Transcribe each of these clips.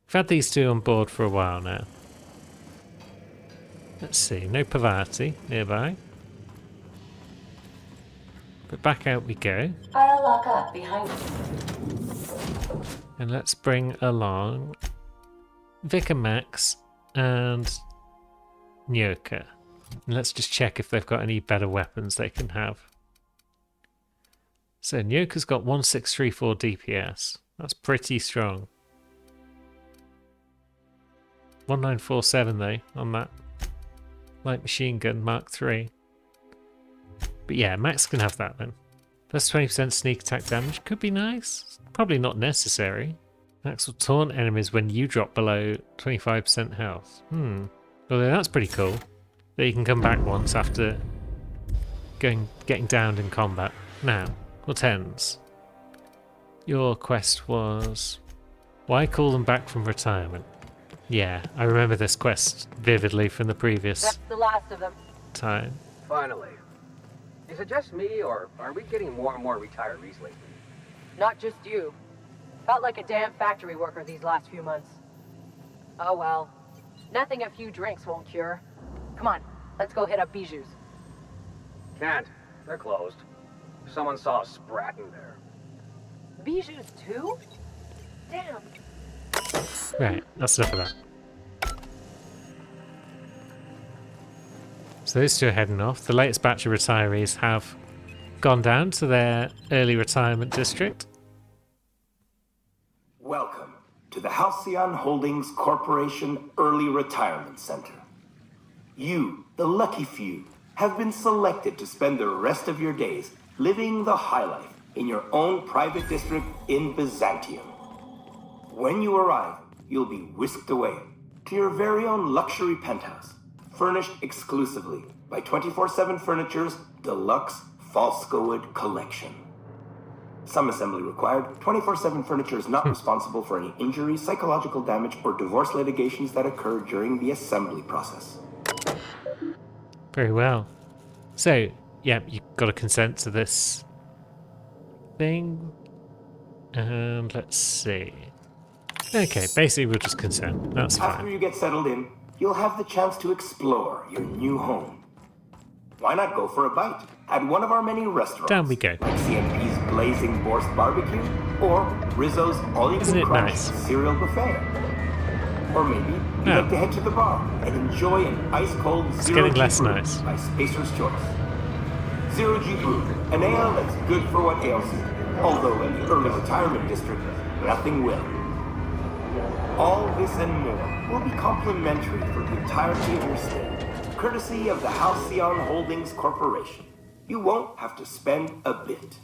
We've had these two on board for a while now. Let's see, no Pavati nearby. But back out we go. I'll lock up behind you. And let's bring along Vic and Max and Nyoka. And let's just check if they've got any better weapons they can have. So Nyoka's got 1634 DPS. That's pretty strong. 1947 though on that light machine gun Mark III. But yeah, Max can have that then. Plus 20% sneak attack damage could be nice. Probably not necessary. Max will taunt enemies when you drop below 25% health. Although that's pretty cool. That you can come back once after getting downed in combat. Now, Hortense. Your quest was... Why call them back from retirement? Yeah, I remember this quest vividly from the previous That's the last of them. time. Finally. Is it just me, or are we getting more and more retirees lately? Not just you. Felt like a damn factory worker these last few months. Oh well. Nothing a few drinks won't cure. Come on, let's go hit up Bijou's. Can't. They're closed. Someone saw a sprat in there. Bijou's too? Damn. Right, that's enough of that. So those two are heading off. The latest batch of retirees have gone down to their early retirement district. Welcome to the Halcyon Holdings Corporation Early Retirement Center. You, the lucky few, have been selected to spend the rest of your days living the high life in your own private district in Byzantium. When you arrive, you'll be whisked away to your very own luxury penthouse, furnished exclusively by 24/7 Furniture's deluxe Falscowood collection. Some assembly required. 24/7 Furniture is not responsible for any injuries, psychological damage, or divorce litigations that occur during the assembly process. Very well. So, yeah, you got to consent to this thing. And let's see. Okay, basically we'll just consent. That's After fine. you get settled in, you'll have the chance to explore your new home. Why not go for a bite at one of our many restaurants? Down we go. Like CMP's Blazing Borscht Barbecue or Rizzo's Isn't All-You-Can it Crunch nice? Cereal Buffet. Or maybe you'd No. like to head to the bar and enjoy an ice-cold It's Zero getting G less brew nice. by Spacer's Choice. Zero G Brew, an ale that's good for what ails you. Although in the early retirement district, nothing will. All this and more will be complimentary for the entirety of your stay, courtesy of the Halcyon Holdings Corporation. You won't have to spend a bit.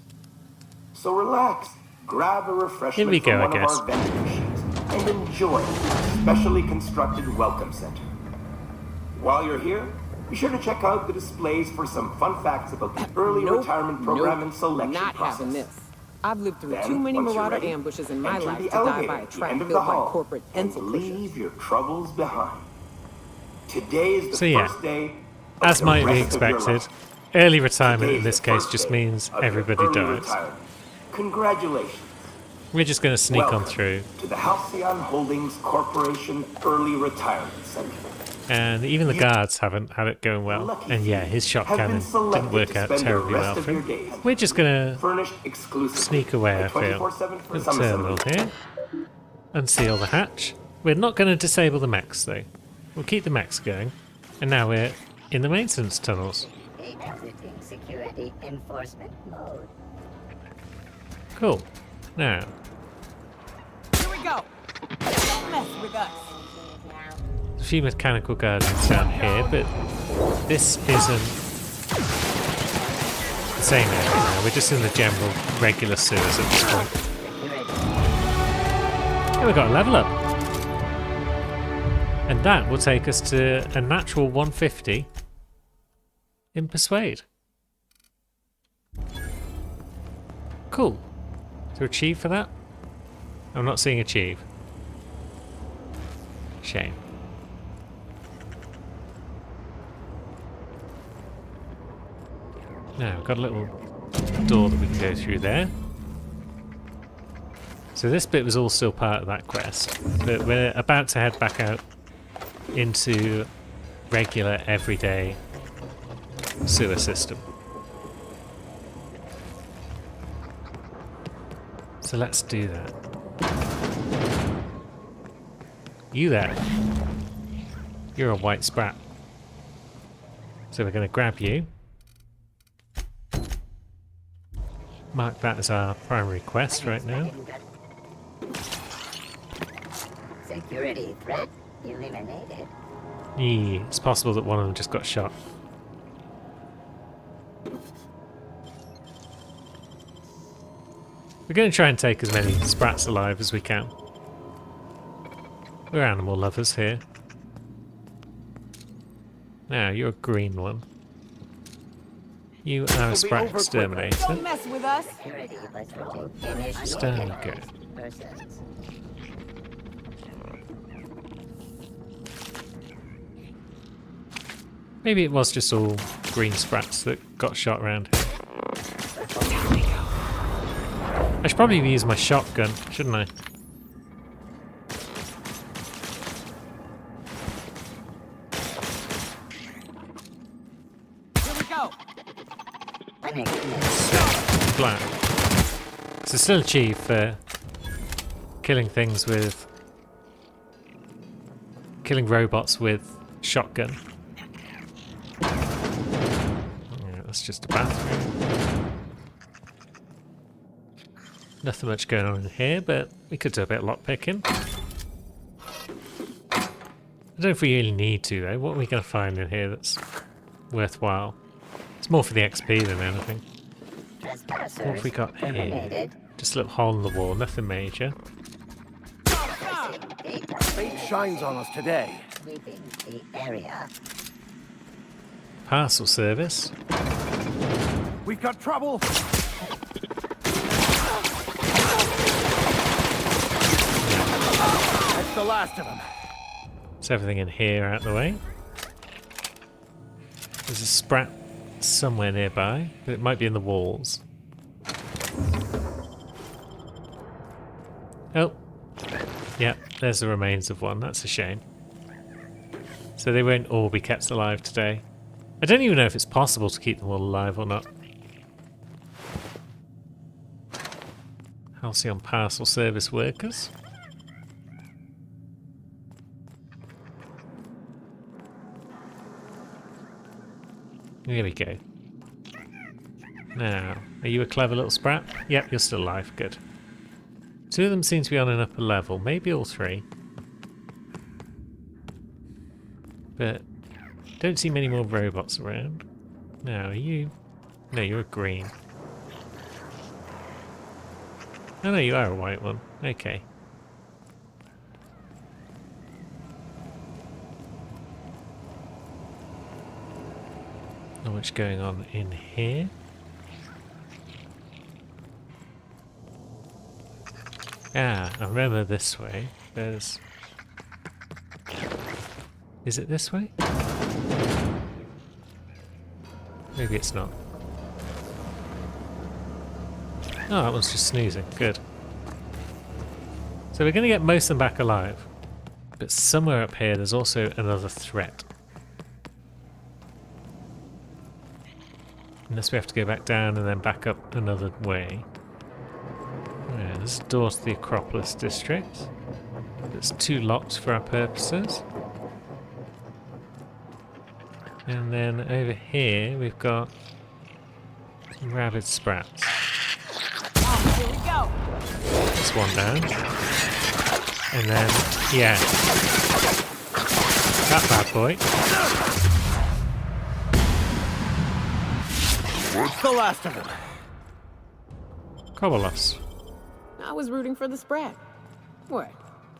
So relax, grab a refreshment Here we go, from I one guess. of our vending machines, and enjoy our specially constructed welcome center. While you're here, be sure to check out the displays for some fun facts about the early retirement program and selection Not process. having this. I've lived through Then, too many once you're marauder ready, ambushes in my enter life the to die elevator by a at the trap end filled of the by hall corporate and pencil leave pushers. your troubles behind. Today is the So yeah, first day of as the might be rest of your expected, life. early retirement Today in is this the case first just day means of your everybody early dies. retirement. Congratulations. We're just going to sneak Welcome on through. to the Halcyon Holdings Corporation Early Retirement Center. And even the guards haven't had it going well. Lucky And yeah, few his shot have been cannon selected didn't work to out spend the terribly rest well of for your him. days We're just going to furnished exclusively sneak away, by I feel. 24/7 for The some terminal assembly. here. Unseal the hatch. We're not going to disable the mechs though. We'll keep the mechs going. And now we're in the maintenance tunnels. Exiting security enforcement mode. Cool. Now, Here we go. Don't mess with us. a few mechanical guardians down here, but this isn't the same area now. We're just in the general regular sewers at this point. And we got a level up. And that will take us to a natural 150 in Persuade. Cool. To achieve for that? I'm not seeing achieve. Shame. Now, we've got a little door that we can go through there. So this bit was all still part of that quest, but we're about to head back out into regular, everyday sewer system. So let's do that. You there. You're a white sprat. So we're going to grab you. Mark that as our primary quest right now. Security threat eliminated. It's possible that one of them just got shot. We're going to try and take as many sprats alive as we can. We're animal lovers here. Now, you're a green one. You are a sprat exterminator. Don't mess with us. Security leveraging initiated Stand go. persons. Maybe it was just all green sprats that got shot around here. I should probably use my shotgun, shouldn't I? Here we go. Black. So still achieve for killing things with... killing robots with shotgun. Yeah, that's just a bathroom. Nothing much going on in here, but we could do a bit of lockpicking. I don't know if we really need to though. What are we going to find in here that's worthwhile? It's more for the XP than anything. What have we got here? Just a little hole in the wall, nothing major. Fate shines on us today. Sweeping the area. Parcel service. We've got trouble. That's the last of them. Is everything in here out the way? There's a sprat somewhere nearby, but it might be in the walls. Oh, yeah, there's the remains of one. That's a shame. So they won't all be kept alive today. I don't even know if it's possible to keep them all alive or not. Halcyon parcel service workers. Here we go. Now, are you a clever little sprat? Yep, you're still alive. Good. Two of them seem to be on an upper level. Maybe all three. But don't see many more robots around. Now, are you... No, you're a green. Oh no, you are a white one. Okay. Not much going on in here. Ah, I remember this way. There's... Is it this way? Maybe it's not. Oh, that one's just snoozing. Good. So we're going to get most of them back alive. But somewhere up here there's also another threat. Unless we have to go back down and then back up another way. Yeah, there's a door to the Acropolis district. It's too locked for our purposes. And then over here we've got some rabid sprats. Here we go. That's one down. And then, yeah. That bad boy. It's the last of them. Kobolos. I was rooting for the Sprat. What?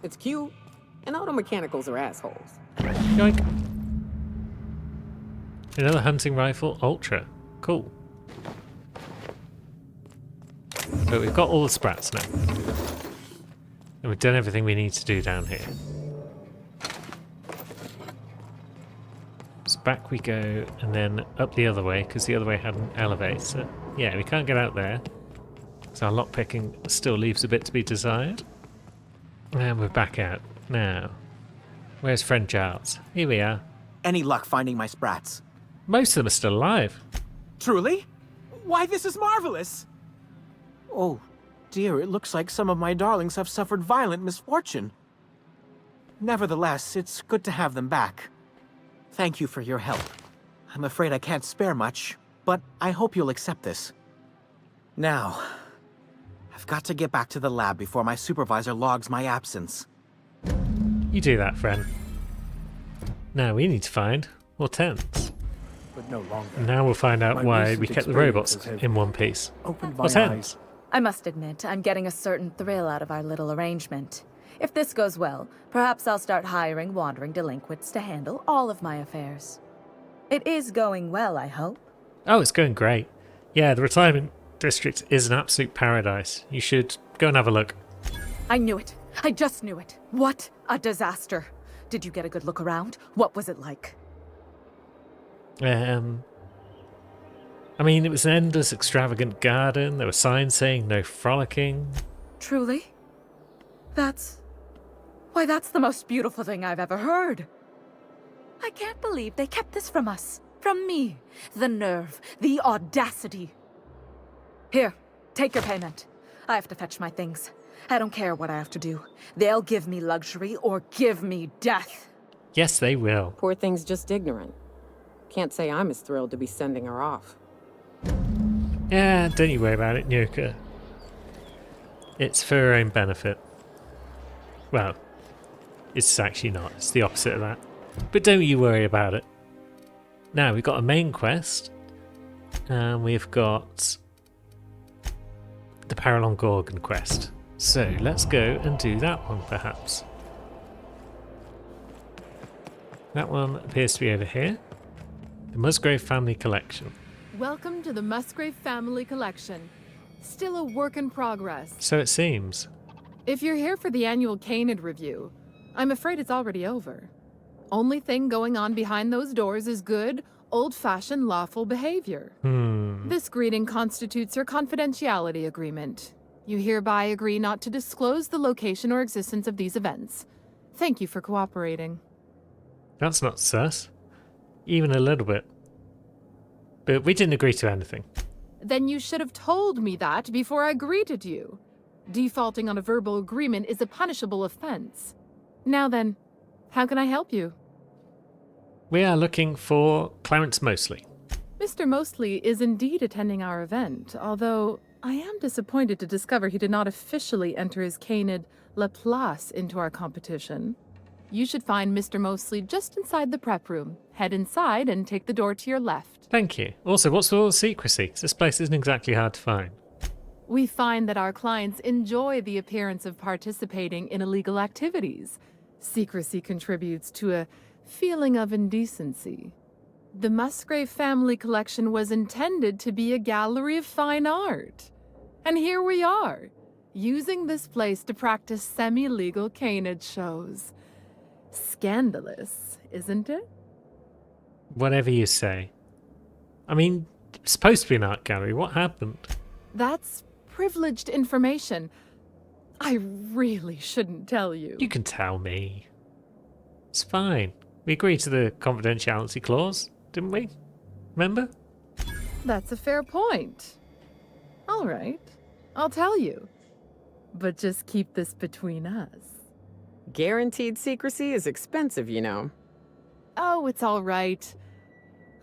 It's cute. And all the mechanicals are assholes. Yoink. Another hunting rifle, Ultra. Cool. But we've got all the sprats now. And we've done everything we need to do down here. So back we go, and then up the other way, because the other way had an elevator. Yeah, we can't get out there. So our lockpicking still leaves a bit to be desired. And we're back out. Now, where's friend Giles? Here we are. Any luck finding my sprats? Most of them are still alive. Truly? Why, this is marvelous! Oh, dear, it looks like some of my darlings have suffered violent misfortune. Nevertheless, it's good to have them back. Thank you for your help. I'm afraid I can't spare much, but I hope you'll accept this. Now, I've got to get back to the lab before my supervisor logs my absence. You do that, friend. Now we need to find Hortense. But no longer. And now we'll find out My why recent we kept the robots experiences have in one piece. Opened my Hortense. eyes. I must admit, I'm getting a certain thrill out of our little arrangement. If this goes well, perhaps I'll start hiring wandering delinquents to handle all of my affairs. It is going well, I hope. Oh, it's going great. Yeah, the retirement district is an absolute paradise. You should go and have a look. I knew it. I just knew it. What a disaster. Did you get a good look around? What was it like? I mean, it was an endless, extravagant garden. There were signs saying no frolicking. Truly? Why, that's the most beautiful thing I've ever heard. I can't believe they kept this from us. From me. The nerve. The audacity. Here, take your payment. I have to fetch my things. I don't care what I have to do. They'll give me luxury or give me death. Yes, they will. Poor thing's just ignorant. Can't say I'm as thrilled to be sending her off. Yeah, don't you worry about it, Nuka. It's for her own benefit. Well, it's actually not. It's the opposite of that. But don't you worry about it. Now, we've got a main quest. And we've got the Paralon Gorgon quest. So, let's go and do that one, perhaps. That one appears to be over here. The Musgrave Family Collection. Welcome to the Musgrave Family Collection. Still a work in progress. So it seems. If you're here for the annual Canid review, I'm afraid it's already over. Only thing going on behind those doors is good, old-fashioned lawful behavior. This greeting constitutes your confidentiality agreement. You hereby agree not to disclose the location or existence of these events. Thank you for cooperating. That's not sus. Even a little bit. But we didn't agree to anything. Then you should have told me that before I greeted you. Defaulting on a verbal agreement is a punishable offense. Now then, how can I help you? We are looking for Clarence Mosley. Mr. Mosley is indeed attending our event, although I am disappointed to discover he did not officially enter his Canid Laplace into our competition. You should find Mr. Mosley just inside the prep room. Head inside and take the door to your left. Thank you. Also, what's with all the secrecy? 'Cause this place isn't exactly hard to find. We find that our clients enjoy the appearance of participating in illegal activities. Secrecy contributes to a feeling of indecency. The Musgrave Family Collection was intended to be a gallery of fine art. And here we are, using this place to practice semi-legal canid shows. Scandalous, isn't it? Whatever you say. I mean, it's supposed to be an art gallery. What happened? That's privileged information. I really shouldn't tell you. You can tell me. It's fine. We agreed to the confidentiality clause, didn't we? Remember? That's a fair point. All right, I'll tell you. But just keep this between us. Guaranteed secrecy is expensive, you know. Oh, it's all right.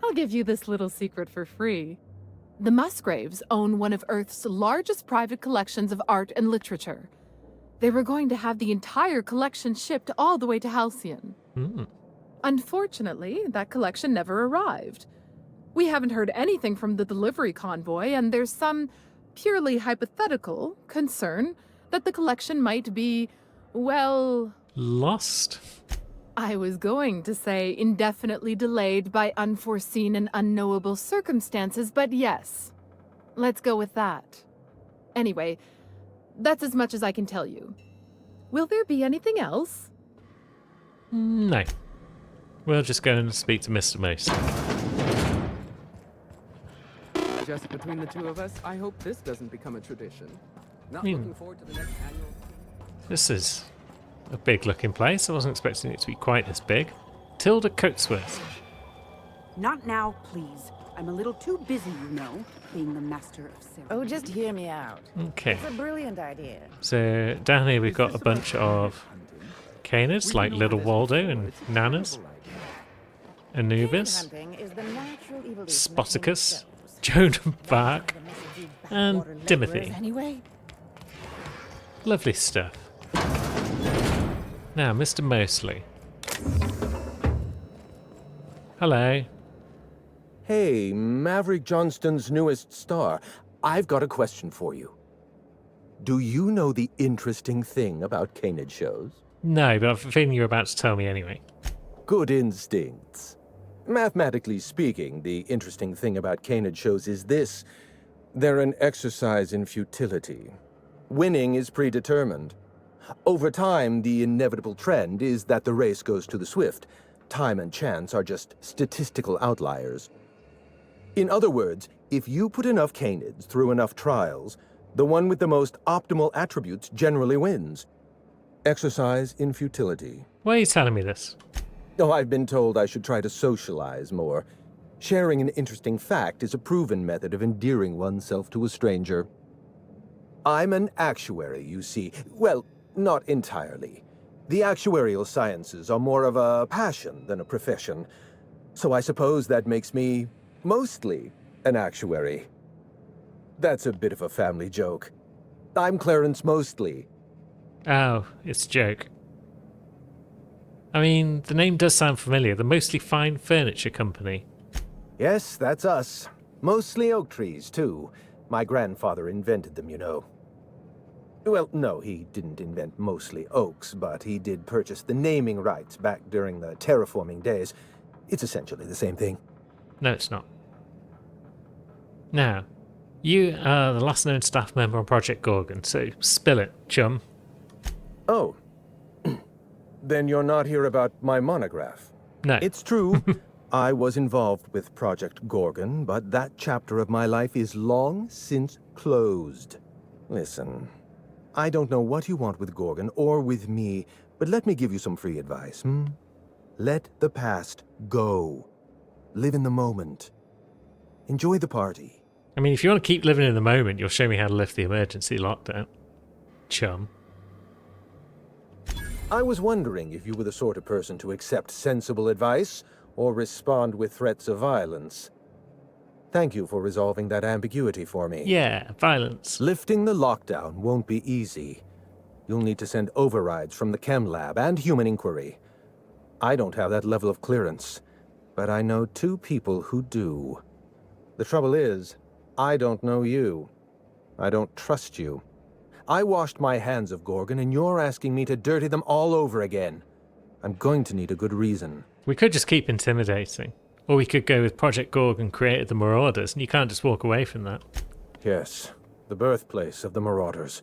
I'll give you this little secret for free. The Musgraves own one of Earth's largest private collections of art and literature. They were going to have the entire collection shipped all the way to Halcyon. Unfortunately, that collection never arrived. We haven't heard anything from the delivery convoy, and there's some purely hypothetical concern that the collection might be, well... Lost? I was going to say indefinitely delayed by unforeseen and unknowable circumstances, but yes. Let's go with that. Anyway, that's as much as I can tell you. Will there be anything else? No. We'll just go and speak to Mr. Mosley. Just between the two of us, I hope this doesn't become a tradition. Not Hmm. looking forward to the next annual. This is a big looking place. I wasn't expecting it to be quite this big. Tilda Coatsworth. Not now, please. I'm a little too busy, you know, being the master of ceremony. Oh, just hear me out. Okay. It's a brilliant idea. So down here we've got a bunch of canids like Little Waldo and Nanas, Anubis, Hunting is the natural evolution of Spoticus, Joan of Arc, and Timothy. Anyway, Lovely stuff. Now, Mr. Mosley. Hello. Hey, Maverick Johnston's newest star. I've got a question for you. Do you know the interesting thing about canid shows? No, but I've a feeling you're about to tell me anyway. Good instincts. Mathematically speaking, the interesting thing about canid shows is this. They're an exercise in futility. Winning is predetermined. Over time, the inevitable trend is that the race goes to the swift. Time and chance are just statistical outliers. In other words, if you put enough canids through enough trials, the one with the most optimal attributes generally wins. Exercise in futility. Why are you telling me this? Oh, I've been told I should try to socialize more. Sharing an interesting fact is a proven method of endearing oneself to a stranger. I'm an actuary, you see. Well, not entirely. The actuarial sciences are more of a passion than a profession. So I suppose that makes me mostly an actuary. That's a bit of a family joke. I'm Clarence Mostly. Oh, it's a joke. I mean, the name does sound familiar. The Mostly Fine Furniture Company. Yes, that's us. Mostly oak trees, too. My grandfather invented them, you know. Well, no, he didn't invent mostly oaks, but he did purchase the naming rights back during the terraforming days. It's essentially the same thing. No, it's not. Now, you are the last known staff member on Project Gorgon, so spill it, chum. Oh. Then you're not here about my monograph. No. It's true. I was involved with Project Gorgon, but that chapter of my life is long since closed. Listen, I don't know what you want with Gorgon or with me, but let me give you some free advice, Let the past go. Live in the moment. Enjoy the party. I mean, if you want to keep living in the moment, you'll show me how to lift the emergency lockdown. Chum. I was wondering if you were the sort of person to accept sensible advice or respond with threats of violence. Thank you for resolving that ambiguity for me. Yeah, violence. Lifting the lockdown won't be easy. You'll need to send overrides from the chem lab and human inquiry. I don't have that level of clearance, but I know two people who do. The trouble is, I don't know you. I don't trust you. I washed my hands of Gorgon, and you're asking me to dirty them all over again. I'm going to need a good reason. We could just keep intimidating. Or we could go with Project Gorgon created the Marauders, and you can't just walk away from that. Yes, the birthplace of the Marauders.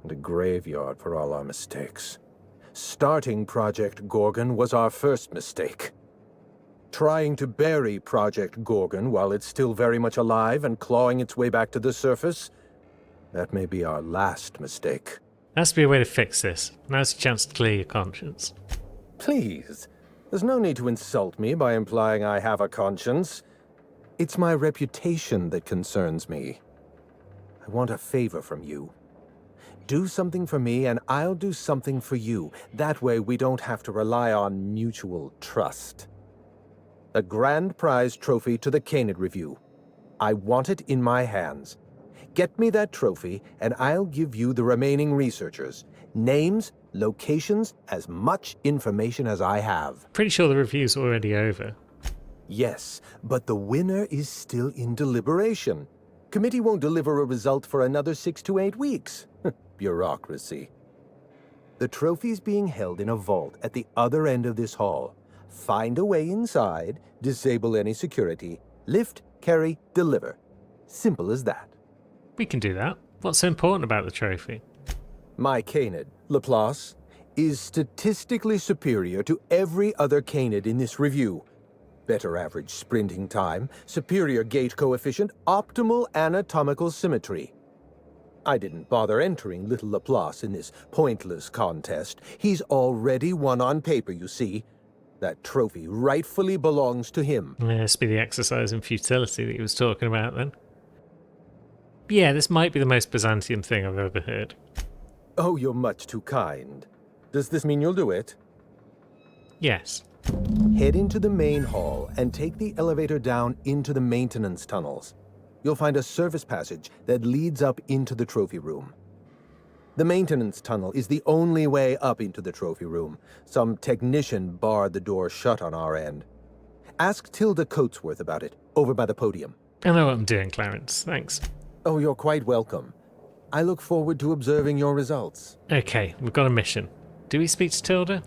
And a graveyard for all our mistakes. Starting Project Gorgon was our first mistake. Trying to bury Project Gorgon while it's still very much alive and clawing its way back to the surface, that may be our last mistake. There has to be a way to fix this. Now's your chance to clear your conscience. Please, there's no need to insult me by implying I have a conscience. It's my reputation that concerns me. I want a favor from you. Do something for me and I'll do something for you. That way we don't have to rely on mutual trust. A grand prize trophy to the Canid Review. I want it in my hands. Get me that trophy, and I'll give you the remaining researchers. Names, locations, as much information as I have. Pretty sure the review's already over. Yes, but the winner is still in deliberation. Committee won't deliver a result for another 6 to 8 weeks. Bureaucracy. The trophy's being held in a vault at the other end of this hall. Find a way inside, disable any security, lift, carry, deliver. Simple as that. We can do that. What's so important about the trophy? My Canid, Laplace, is statistically superior to every other Canid in this review. Better average sprinting time, superior gait coefficient, optimal anatomical symmetry. I didn't bother entering little Laplace in this pointless contest. He's already won on paper, you see. That trophy rightfully belongs to him. Yeah, this be the exercise in futility that he was talking about then. Yeah, this might be the most Byzantium thing I've ever heard. Oh, you're much too kind. Does this mean you'll do it? Yes. Head into the main hall and take the elevator down into the maintenance tunnels. You'll find a service passage that leads up into the trophy room. The maintenance tunnel is the only way up into the trophy room. Some technician barred the door shut on our end. Ask Tilda Coatsworth about it, over by the podium. I know what I'm doing, Clarence. Thanks. Oh, you're quite welcome. I look forward to observing your results. Okay, we've got a mission. Do we speak to Tilda?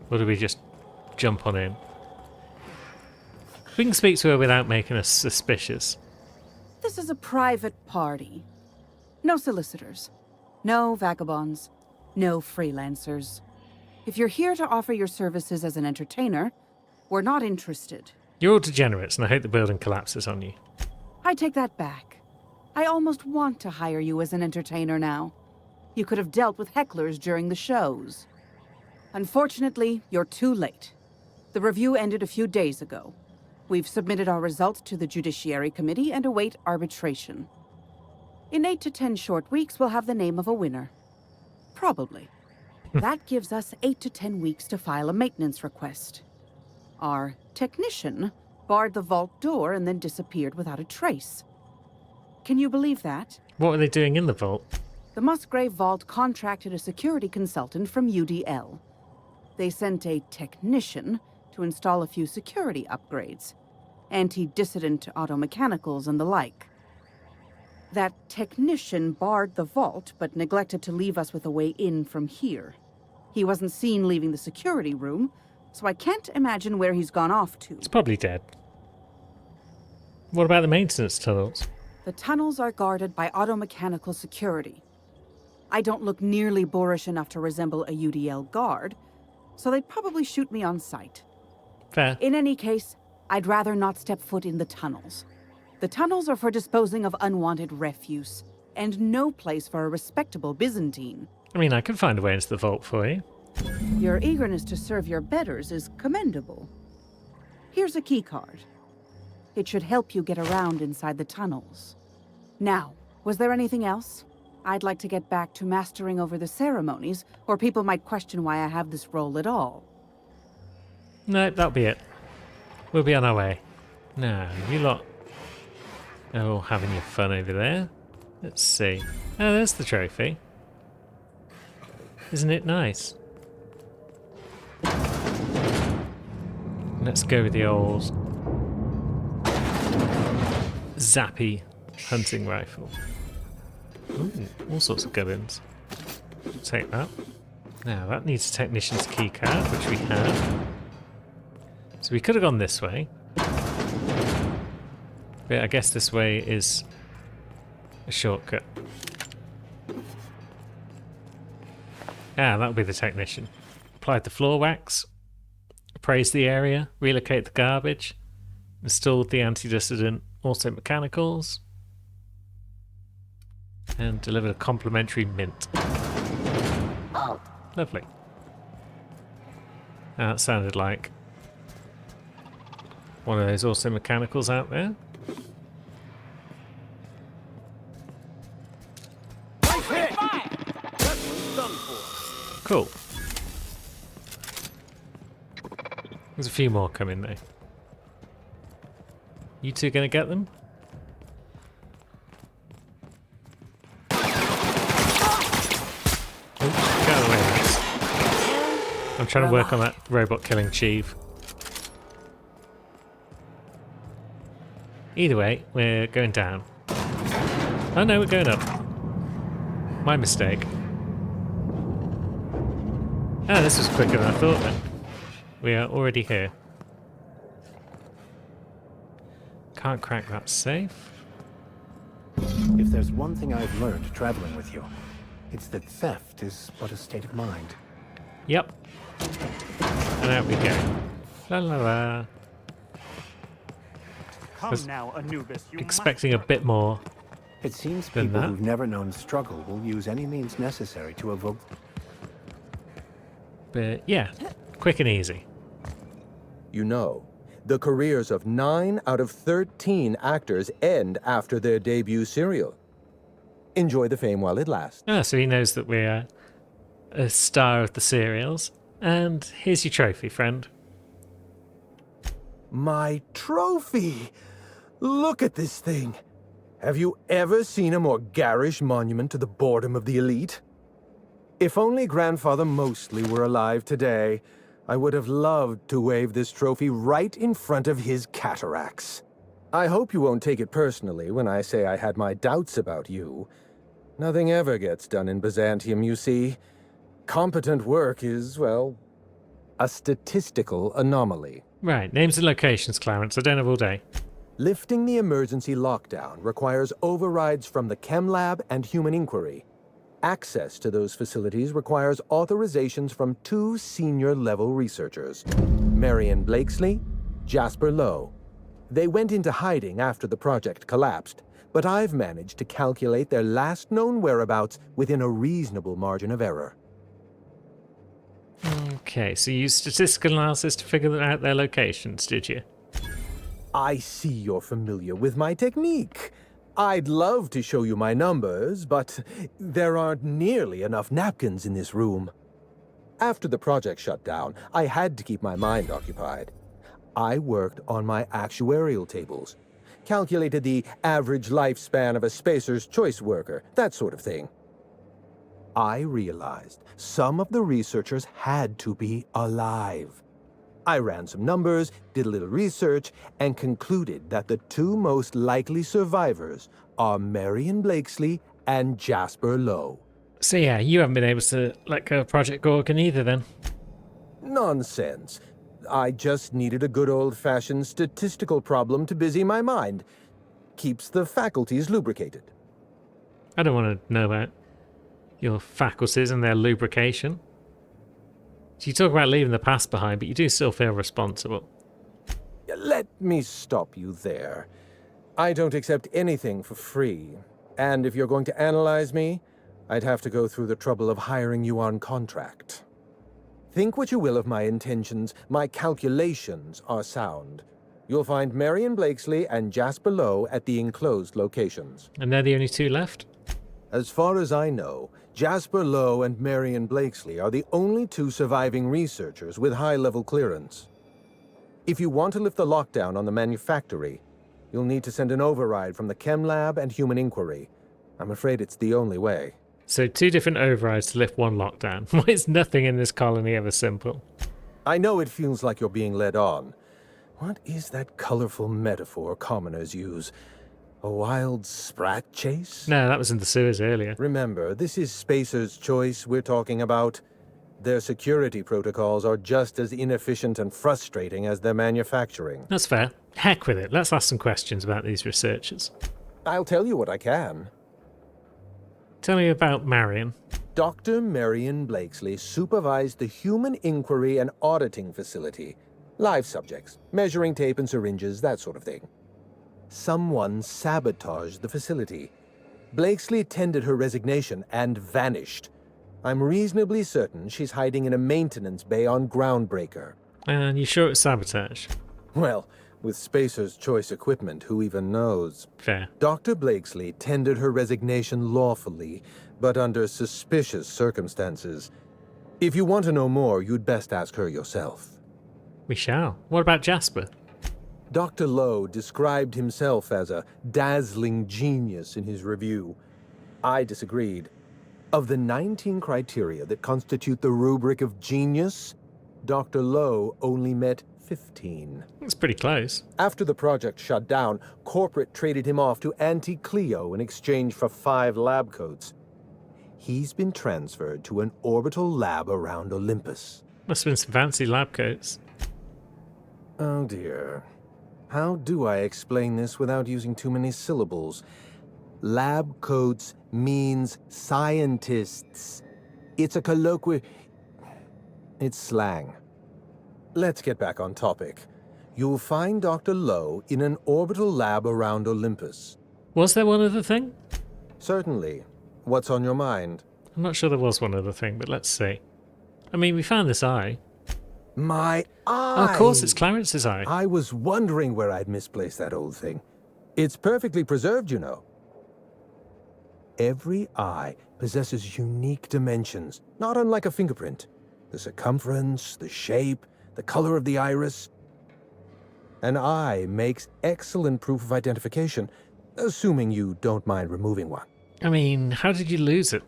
Or do we just jump on in? We can speak to her without making us suspicious. This is a private party. No solicitors. No vagabonds. No freelancers. If you're here to offer your services as an entertainer, we're not interested. You're all degenerates, and I hope the building collapses on you. I take that back. I almost want to hire you as an entertainer now. You could have dealt with hecklers during the shows. Unfortunately, you're too late. The review ended a few days ago. We've submitted our results to the Judiciary Committee and await arbitration. In 8 to 10 short weeks, we'll have the name of a winner. Probably. That gives us 8 to 10 weeks to file a maintenance request. Our technician barred the vault door and then disappeared without a trace. Can you believe that? What were they doing in the vault? The Musgrave Vault contracted a security consultant from UDL. They sent a technician to install a few security upgrades, anti-dissident automechanicals and the like. That technician barred the vault, but neglected to leave us with a way in from here. He wasn't seen leaving the security room, so I can't imagine where he's gone off to. He's probably dead. What about the maintenance tunnels? The tunnels are guarded by automechanical security. I don't look nearly boorish enough to resemble a UDL guard, so they'd probably shoot me on sight. Fair. In any case, I'd rather not step foot in the tunnels. The tunnels are for disposing of unwanted refuse, and no place for a respectable Byzantine. I mean, I can find a way into the vault for you. Your eagerness to serve your betters is commendable. Here's a keycard. It should help you get around inside the tunnels. Now, was there anything else? I'd like to get back to mastering over the ceremonies, or people might question why I have this role at all. No, that'll be it. We'll be on our way. Now, you lot are all having your fun over there. Let's see. Oh, there's the trophy. Isn't it nice? Let's go with the old zappy hunting rifle. Ooh, all sorts of gubbins. Take that. Now, that needs a technician's keycard, which we have. So we could have gone this way. But I guess this way is a shortcut. Ah, that'll be the technician. Applied the floor wax, appraised the area, relocate the garbage, installed the anti-dissident auto-mechanicals, and delivered a complimentary mint. Lovely. Now, that sounded like one of those auto-mechanicals out there. Cool. There's a few more coming though. You two gonna get them? Oops, get away, Max. I'm trying to work on that robot killing Chief. Either way, we're going down. Oh no, we're going up. My mistake. Ah, this was quicker than I thought then. We are already here. Can't crack that safe. If there's one thing I've learned traveling with you, it's that theft is but a state of mind. Yep. And out we go. La la la. Come Was now, Anubis. You expecting a bit more. It seems than people that. who've never known struggle will use any means necessary to evoke. But yeah, quick and easy. You know, the careers of 9 out of 13 actors end after their debut serial. Enjoy the fame while it lasts. Ah, so he knows that we're a star of the serials. And here's your trophy, friend. My trophy! Look at this thing! Have you ever seen a more garish monument to the boredom of the elite? If only Grandfather Mostly were alive today, I would have loved to wave this trophy right in front of his cataracts. I hope you won't take it personally when I say I had my doubts about you. Nothing ever gets done in Byzantium, you see. Competent work is, well, a statistical anomaly. Right, names and locations, Clarence. I don't have all day. Lifting the emergency lockdown requires overrides from the Chem Lab and Human Inquiry. Access to those facilities requires authorizations from 2 senior-level researchers, Marion Blakesley, Jasper Lowe. They went into hiding after the project collapsed, but I've managed to calculate their last known whereabouts within a reasonable margin of error. Okay, so you used statistical analysis to figure out their locations, did you? I see you're familiar with my technique. I'd love to show you my numbers, but there aren't nearly enough napkins in this room. After the project shut down, I had to keep my mind occupied. I worked on my actuarial tables, calculated the average lifespan of a Spacer's Choice worker, that sort of thing. I realized some of the researchers had to be alive. I ran some numbers, did a little research, and concluded that the 2 most likely survivors are Marion Blakesley and Jasper Lowe. So yeah, you haven't been able to let go of Project Gorgon either then? Nonsense. I just needed a good old-fashioned statistical problem to busy my mind. Keeps the faculties lubricated. I don't want to know about your faculties and their lubrication. So you talk about leaving the past behind, but you do still feel responsible. Let me stop you there. I don't accept anything for free. And if you're going to analyze me, I'd have to go through the trouble of hiring you on contract. Think what you will of my intentions, my calculations are sound. You'll find Marion Blakesley and Jasper Lowe at the enclosed locations. And they're the only 2 left? As far as I know, Jasper Lowe and Marion Blakesley are the only 2 surviving researchers with high-level clearance. If you want to lift the lockdown on the manufactory, you'll need to send an override from the Chem Lab and Human Inquiry. I'm afraid it's the only way. So 2 different overrides to lift 1 lockdown. Why is nothing in this colony ever simple? I know it feels like you're being led on. What is that colorful metaphor commoners use? A wild sprat chase? No, that was in the sewers earlier. Remember, this is Spacer's Choice we're talking about. Their security protocols are just as inefficient and frustrating as their manufacturing. That's fair. Heck with it. Let's ask some questions about these researchers. I'll tell you what I can. Tell me about Marion. Dr. Marion Blakesley supervised the Human Inquiry and Auditing Facility. Live subjects, measuring tape and syringes, that sort of thing. Someone sabotaged the facility. Blakesley tendered her resignation and vanished. I'm reasonably certain she's hiding in a maintenance bay on Groundbreaker. And you sure it's sabotage? Well, with Spacer's Choice equipment, who even knows? Fair. Dr. Blakesley tendered her resignation lawfully, but under suspicious circumstances. If you want to know more, you'd best ask her yourself. We shall. What about Jasper? Dr. Lowe described himself as a dazzling genius in his review. I disagreed. Of the 19 criteria that constitute the rubric of genius, Dr. Lowe only met 15. It's pretty close. After the project shut down, corporate traded him off to Anti-Cleo in exchange for 5 lab coats. He's been transferred to an orbital lab around Olympus. Must have been some fancy lab coats. Oh dear. How do I explain this without using too many syllables? Lab coats means scientists. It's a colloquial... It's slang. let's get back on topic. You'll find Dr. Lowe in an orbital lab around Olympus. Was there one other thing? Certainly. What's on your mind? I'm not sure there was one other thing, but let's see. I mean, we found this eye. My eye! Oh, of course, it's Clarence's eye. I was wondering where I'd misplaced that old thing. It's perfectly preserved, you know. Every eye possesses unique dimensions, not unlike a fingerprint. The circumference, the shape, the color of the iris. An eye makes excellent proof of identification, assuming you don't mind removing one. I mean, how did you lose it?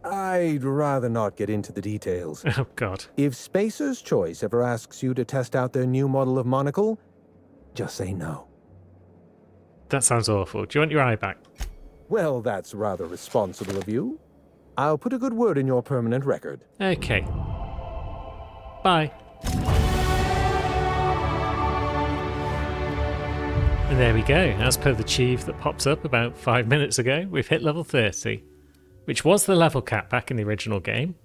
I'd rather not get into the details. Oh, God. If Spacer's Choice ever asks you to test out their new model of monocle, just say no. That sounds awful. Do you want your eye back? Well, that's rather responsible of you. I'll put a good word in your permanent record. Okay. Bye. And there we go. As per the chief that pops up about 5 minutes ago, we've hit level 30, which was the level cap back in the original game.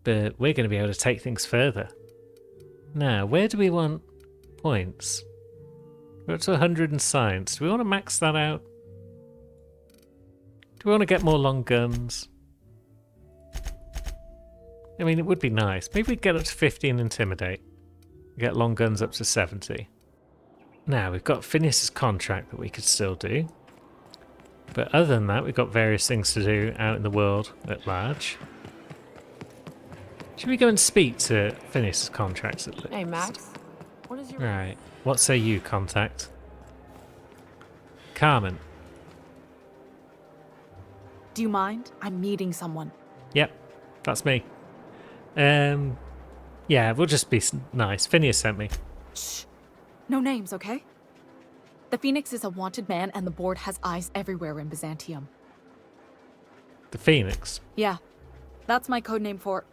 But we're going to be able to take things further. Now, where do we want points? We're up to 100 in science. Do we want to max that out? Do we want to get more long guns? I mean, it would be nice. Maybe we'd get up to 50 and intimidate. Get long guns up to 70. Now, we've got Phineas's contract that we could still do. But other than that, we've got various things to do out in the world at large. Should we go and speak to Phineas's contracts at least? Hey, Max. What is your... Right. What say you, contact? Carmen. Do you mind? I'm meeting someone. Yep, that's me. Yeah, we'll just be nice. Phineas sent me. Shh. No names, okay? The Phoenix is a wanted man, and the board has eyes everywhere in Byzantium. The Phoenix? Yeah. That's my codename for...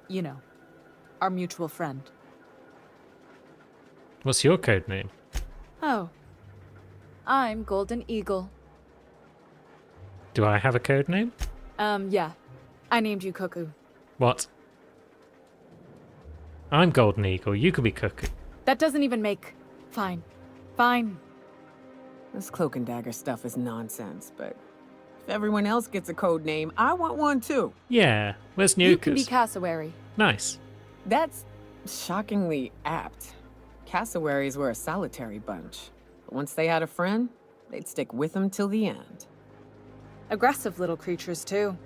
you know, our mutual friend. What's your code name? Oh. I'm Golden Eagle. Do I have a code name? Yeah. I named you Cuckoo. What? I'm Golden Eagle. You could be Cuckoo. That doesn't even make... Fine. Fine. This cloak and dagger stuff is nonsense, but if everyone else gets a code name, I want one too. Yeah. Where's Nukas? You can be Cassowary. Nice. That's shockingly apt. Cassowaries were a solitary bunch, but once they had a friend, they'd stick with them till the end. Aggressive little creatures, too.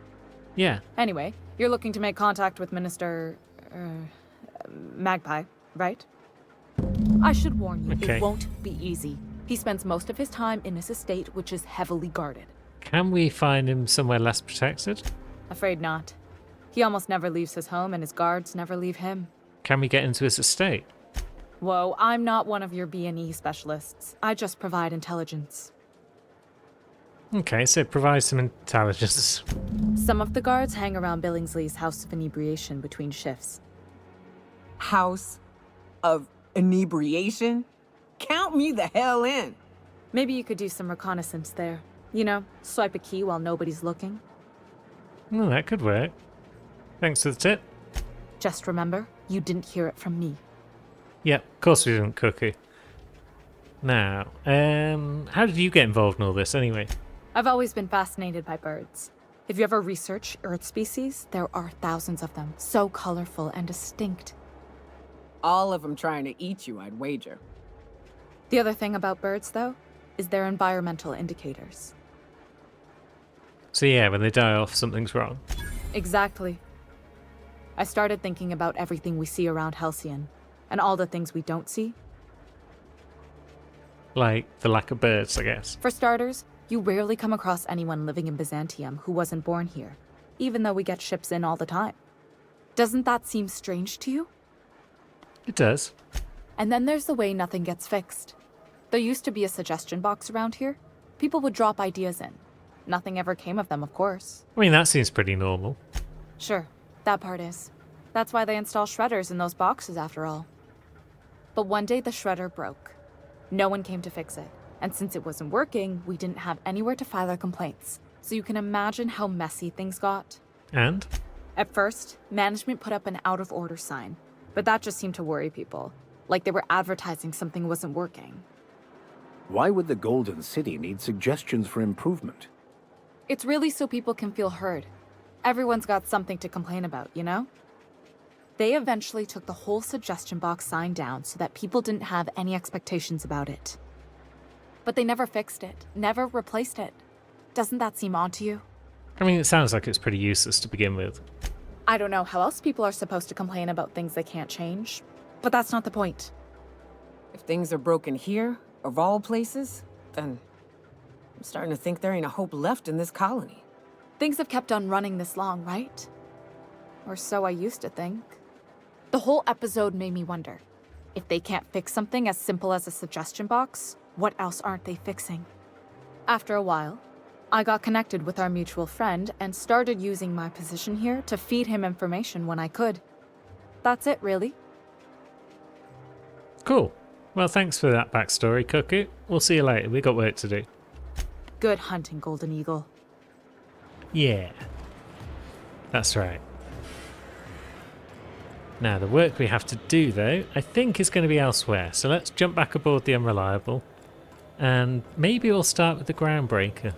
Yeah. Anyway, you're looking to make contact with Minister... Magpie, right? I should warn you, Okay. It won't be easy. He spends most of his time in his estate, which is heavily guarded. Can we find him somewhere less protected? Afraid not. He almost never leaves his home, and his guards never leave him. Can we get into his estate? Whoa, I'm not one of your B&E specialists. I just provide intelligence. Okay, so provide some intelligence. Some of the guards hang around Billingsley's House of Inebriation between shifts. House of Inebriation? Count me the hell in. Maybe you could do some reconnaissance there. You know, swipe a key while nobody's looking. Well, that could work. Thanks for the tip. Just remember, you didn't hear it from me. Yep, of course we didn't, Cuckoo. Now, how did you get involved in all this anyway? I've always been fascinated by birds. If you ever research Earth species, there are thousands of them, so colorful and distinct. All of them trying to eat you, I'd wager. The other thing about birds, though, is their environmental indicators. So yeah, when they die off, something's wrong. Exactly. I started thinking about everything we see around Halcyon, and all the things we don't see. Like the lack of birds, I guess. For starters, you rarely come across anyone living in Byzantium who wasn't born here, even though we get ships in all the time. Doesn't that seem strange to you? It does. And then there's the way nothing gets fixed. There used to be a suggestion box around here. People would drop ideas in. Nothing ever came of them, of course. I mean, that seems pretty normal. Sure, that part is. That's why they install shredders in those boxes, after all. But one day the shredder broke. No one came to fix it. And since it wasn't working, we didn't have anywhere to file our complaints. So you can imagine how messy things got. And? At first, management put up an out-of-order sign. but that just seemed to worry people. Like they were advertising something wasn't working. Why would the Golden City need suggestions for improvement? It's really so people can feel heard. Everyone's got something to complain about, you know? They eventually took the whole suggestion box sign down so that people didn't have any expectations about it. But they never fixed it, never replaced it. Doesn't that seem odd to you? I mean, it sounds like it's pretty useless to begin with. I don't know how else people are supposed to complain about things they can't change, but that's not the point. If things are broken here, of all places, then I'm starting to think there ain't a hope left in this colony. Things have kept on running this long, right? Or so I used to think. The whole episode made me wonder, if they can't fix something as simple as a suggestion box, what else aren't they fixing? After a while, I got connected with our mutual friend and started using my position here to feed him information when I could. That's it, really. Cool. Well, thanks for that backstory, Cuckoo. We'll see you later. We got work to do. Good hunting, Golden Eagle. Yeah. That's right. Now, the work we have to do, though, I think is going to be elsewhere. So let's jump back aboard the Unreliable. And maybe we'll start with the Groundbreaker.